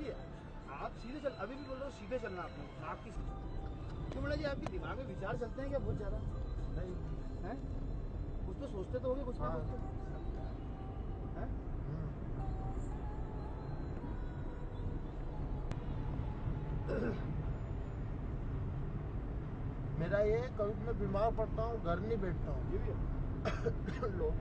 जी आप सीधे चल, अभी भी बोल रहे हो सीधे चलना आपको, आपकी क्यों बोला जी? आपके दिमाग में विचार चलते हैं क्या बहुत ज़्यादा? नहीं हैं? कुछ तो सोचते तो होगे, कुछ ना कुछ तो हैं? मेरा ये कभी मैं बीमार पड़ता हूँ घर नहीं बैठता हूँ, ये भी है। लोग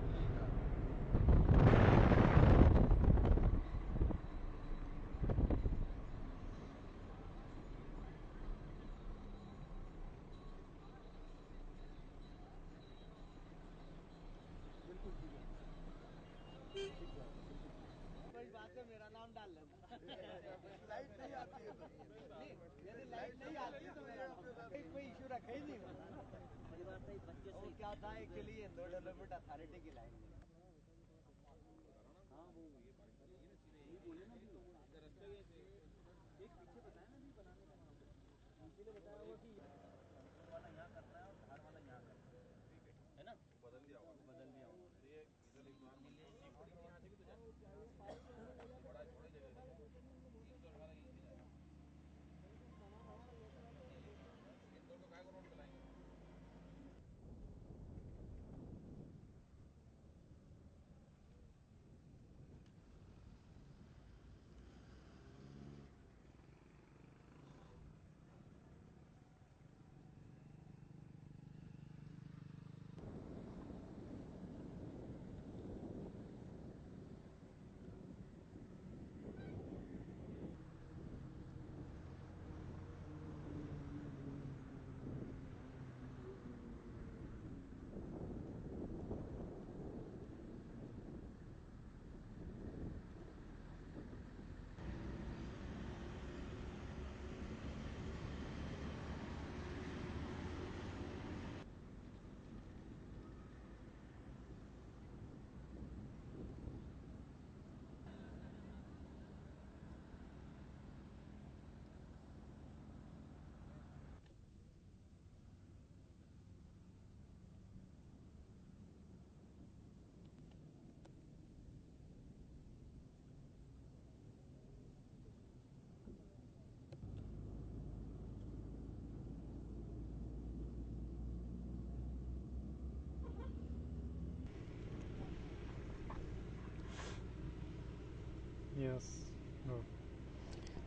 मेरा नाम डाल लेना। लाइट नहीं आती है, यदि लाइट नहीं आती है तो मेरा कोई इशू रखा ही नहीं। वो क्या था एक्चुअली इंदौर डेवलपमेंट अथॉरिटी की लाइन नहीं। हाँ वो ये बोले ना जी, एक पीछे बताया ना जी बनाने का, इसीलिए बताया हुआ कि वाला यहाँ करना है और धार वाला यहाँ करना है ना, बदल दिया उन्होंने।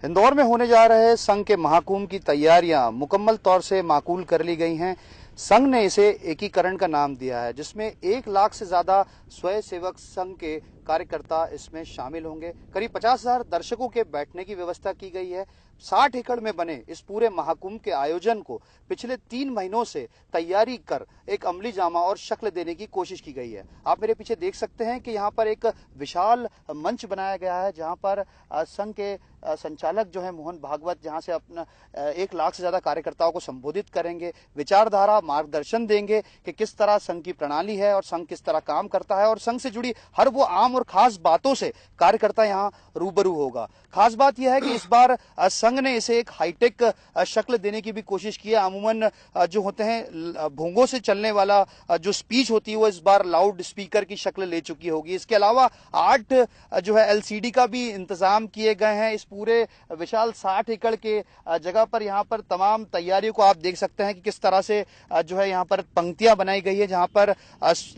इंदौर में होने जा रहे संघ के महाकुंभ की तैयारियां मुकम्मल तौर से माकूल कर ली गई हैं। संघ ने इसे एकीकरण का नाम दिया है, जिसमें 1 लाख से ज्यादा स्वयंसेवक संघ के कार्यकर्ता इसमें शामिल होंगे। करीब 50,000 दर्शकों के बैठने की व्यवस्था की गई है। 60 एकड़ में बने इस पूरे महाकुंभ के आयोजन को पिछले 3 महीनों से तैयारी कर एक अमली जामा और शक्ल देने की कोशिश की गई है। आप मेरे पीछे देख सकते हैं कि यहाँ पर एक विशाल मंच बनाया गया है, जहाँ पर संघ के संचालक जो है मोहन भागवत, जहां से अपना 1 लाख से ज्यादा कार्यकर्ताओं को संबोधित करेंगे, विचारधारा मार्गदर्शन देंगे कि किस तरह संघ की प्रणाली है और संघ किस तरह काम करता है, और संघ से जुड़ी हर वो आम और खास बातों से कार्यकर्ता यहां रूबरू होगा। खास बात यह है कि इस बार संघ ने इसे एक हाईटेक शक्ल देने की भी कोशिश की है। अमूमन जो होते हैं भोंगों से चलने वाला जो स्पीच होती है वो इस बार लाउड स्पीकर की शक्ल ले चुकी होगी। इसके अलावा 8 जो है LCD का भी इंतजाम किए गए हैं। इस पूरे विशाल 60 एकड़ के जगह पर यहाँ पर तमाम तैयारियों को आप देख सकते हैं कि किस तरह से जो है यहाँ पर पंक्तियां बनाई गई है, जहाँ पर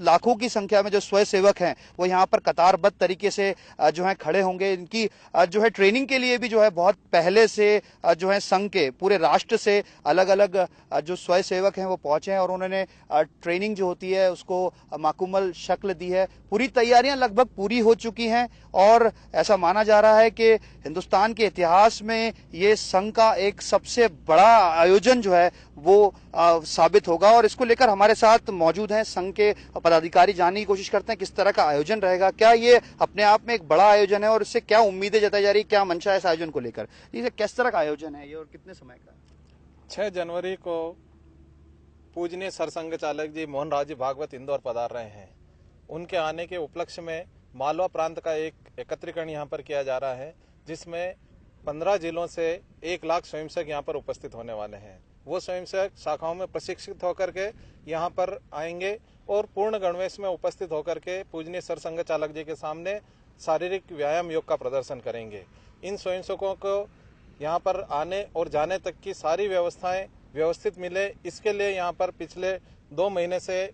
लाखों की संख्या में जो स्वयंसेवक हैं वो यहाँ पर कतारबद्ध तरीके से जो है खड़े होंगे। इनकी जो है ट्रेनिंग के लिए भी जो है बहुत पहले से जो है संघ के पूरे राष्ट्र से अलग अलग जो स्वयंसेवक हैं वो पहुंचे हैं और उन्होंने ट्रेनिंग जो होती है उसको माकूमल शक्ल दी है। पूरी तैयारियां लगभग पूरी हो चुकी हैं और ऐसा माना जा रहा है कि हिंदुस्तान के इतिहास में ये संघ का एक सबसे बड़ा आयोजन जो है वो साबित होगा। और इसको लेकर हमारे साथ मौजूद हैं संघ के पदाधिकारी। जानने की कोशिश करते हैं किस तरह का आयोजन रहेगा, क्या ये अपने आप में एक बड़ा आयोजन है और इससे क्या उम्मीदें जताई जा रही, क्या मंशा है इस आयोजन को लेकर, ये किस तरह का आयोजन है ये और कितने समय का? 6 जनवरी को पूजनीय सरसंघ चालक जी मोहन राव जी भागवत इंदौर पधार रहे हैं। उनके आने के उपलक्ष्य में मालवा प्रांत का एक एकत्रीकरण यहाँ पर किया जा रहा है, जिसमें 15 जिलों से 1 लाख स्वयंसेवक यहाँ पर उपस्थित होने वाले हैं। वो स्वयंसेवक शाखाओं में प्रशिक्षित होकर के यहाँ पर आएंगे और पूर्ण गणवेश में उपस्थित होकर के पूजनीय सरसंघ चालक जी के सामने शारीरिक व्यायाम योग का प्रदर्शन करेंगे। इन स्वयंसेवकों को यहाँ पर आने और जाने तक की सारी व्यवस्थाएं व्यवस्थित मिले, इसके लिए यहाँ पर पिछले 2 महीने से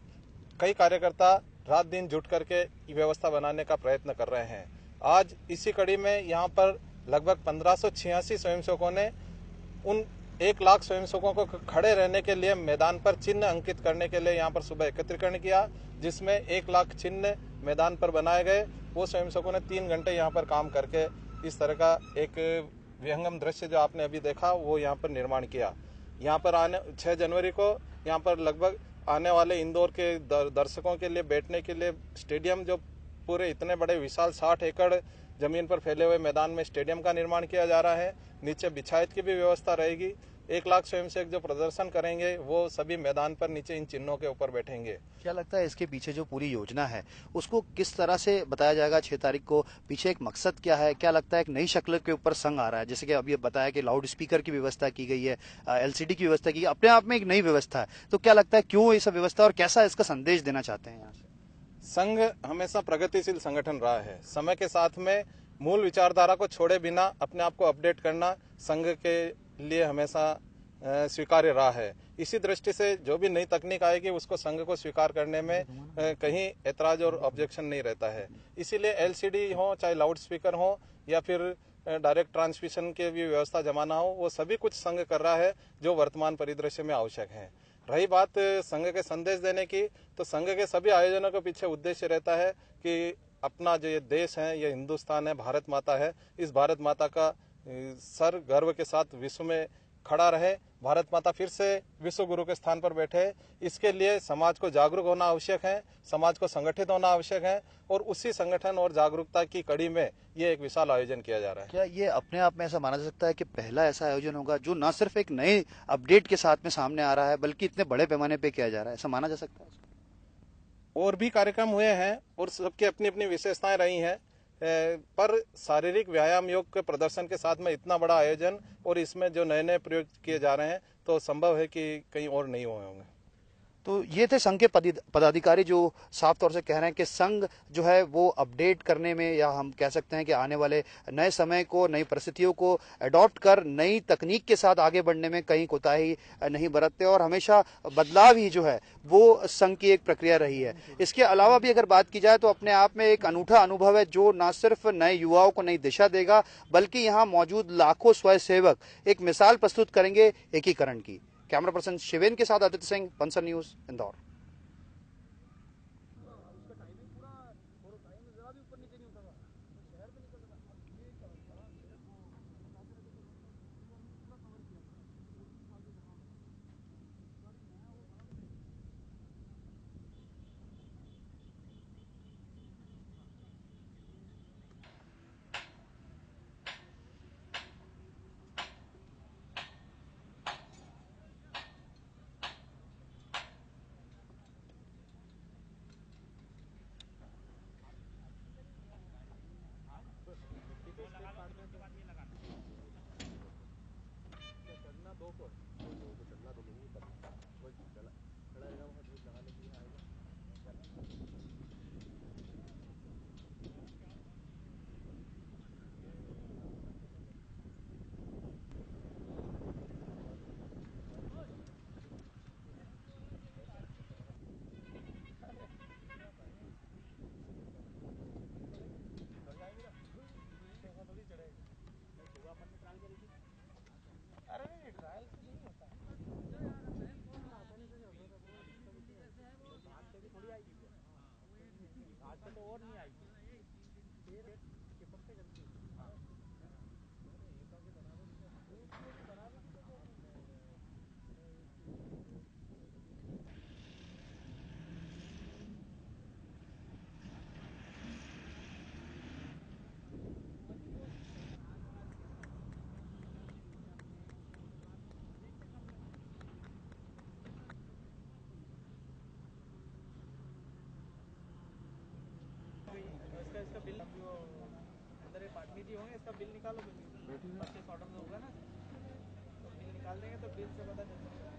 कई कार्यकर्ता रात दिन जुट करके व्यवस्था बनाने का प्रयत्न कर रहे हैं। आज इसी कड़ी में यहाँ पर लगभग 1586 स्वयंसेवकों ने उन 1 लाख स्वयंसेवकों को खड़े रहने के लिए मैदान पर चिन्ह अंकित करने के लिए यहाँ पर सुबह एकत्रीकरण किया, जिसमें 1 लाख चिन्ह मैदान पर बनाए गए। वो स्वयंसेवकों ने 3 घंटे यहाँ पर काम करके इस तरह का एक विहंगम दृश्य जो आपने अभी देखा वो यहाँ पर निर्माण किया। यहाँ पर आने 6 जनवरी को यहाँ पर लगभग आने वाले इंदौर के दर्शकों के लिए बैठने के लिए स्टेडियम, जो पूरे इतने बड़े विशाल 60 एकड़ जमीन पर फैले हुए मैदान में स्टेडियम का निर्माण किया जा रहा है। नीचे बिछायत की भी व्यवस्था रहेगी। 1 लाख स्वयंसेवक जो प्रदर्शन करेंगे वो सभी मैदान पर नीचे इन चिन्हों के ऊपर बैठेंगे। क्या लगता है इसके पीछे जो पूरी योजना है उसको किस तरह से बताया जाएगा 6 तारीख को? पीछे एक मकसद क्या है? क्या लगता है एक नई शक्ल के ऊपर संघ आ रहा है, जैसे कि अभी बताया कि लाउड स्पीकर की व्यवस्था की गई है, LCD की व्यवस्था की गई, अपने आप में एक नई व्यवस्था है। तो क्या लगता है क्यों ये सब व्यवस्था और कैसा इसका संदेश देना चाहते हैं यहाँ से? संघ हमेशा प्रगतिशील संगठन रहा है। समय के साथ में मूल विचारधारा को छोड़े बिना अपने आप को अपडेट करना संघ के लिए हमेशा स्वीकार्य रहा है। इसी दृष्टि से जो भी नई तकनीक आएगी उसको संघ को स्वीकार करने में कहीं ऐतराज और ऑब्जेक्शन नहीं रहता है। इसीलिए LCD हो, चाहे लाउड स्पीकर हो या फिर डायरेक्ट ट्रांसमिशन की भी व्यवस्था जमाना हो, वो सभी कुछ संघ कर रहा है जो वर्तमान परिदृश्य में आवश्यक है। रही बात संघ के संदेश देने की, तो संघ के सभी आयोजनों के पीछे उद्देश्य रहता है कि अपना जो ये देश है, ये हिंदुस्तान है, भारत माता है, इस भारत माता का सर गर्व के साथ विश्व में खड़ा रहे, भारत माता फिर से विश्व गुरु के स्थान पर बैठे। इसके लिए समाज को जागरूक होना आवश्यक है, समाज को संगठित होना आवश्यक है, और उसी संगठन और जागरूकता की कड़ी में ये एक विशाल आयोजन किया जा रहा है। क्या ये अपने आप में ऐसा माना जा सकता है कि पहला ऐसा आयोजन होगा जो न सिर्फ एक नए अपडेट के साथ में सामने आ रहा है बल्कि इतने बड़े पैमाने पे किया जा रहा है, ऐसा माना जा सकता है? और भी कार्यक्रम हुए हैं और सबकी अपनी अपनी विशेषताएं रही हैं, पर शारीरिक व्यायाम योग के प्रदर्शन के साथ में इतना बड़ा आयोजन और इसमें जो नए नए प्रयोग किए जा रहे हैं, तो संभव है कि कहीं और नहीं हुए होंगे। तो ये थे संघ के पदाधिकारी जो साफ तौर से कह रहे हैं कि संघ जो है वो अपडेट करने में, या हम कह सकते हैं कि आने वाले नए समय को, नई परिस्थितियों को अडॉप्ट कर नई तकनीक के साथ आगे बढ़ने में कहीं कोताही नहीं बरतते, और हमेशा बदलाव ही जो है वो संघ की एक प्रक्रिया रही है। इसके अलावा भी अगर बात की जाए तो अपने आप में एक अनूठा अनुभव है जो न सिर्फ नए युवाओं को नई दिशा देगा बल्कि यहाँ मौजूद लाखों स्वयंसेवक एक मिसाल प्रस्तुत करेंगे एकीकरण की। कैमरा पर्सन शिवेन के साथ आदित्य सिंह, पंसर न्यूज, इंदौर। इसका बिल जो अंदर पार्टी जी होंगे, इसका बिल निकालो, परचेस ऑर्डर होगा ना, तो बिल निकाल देंगे तो बिल से पता चल जाएगा।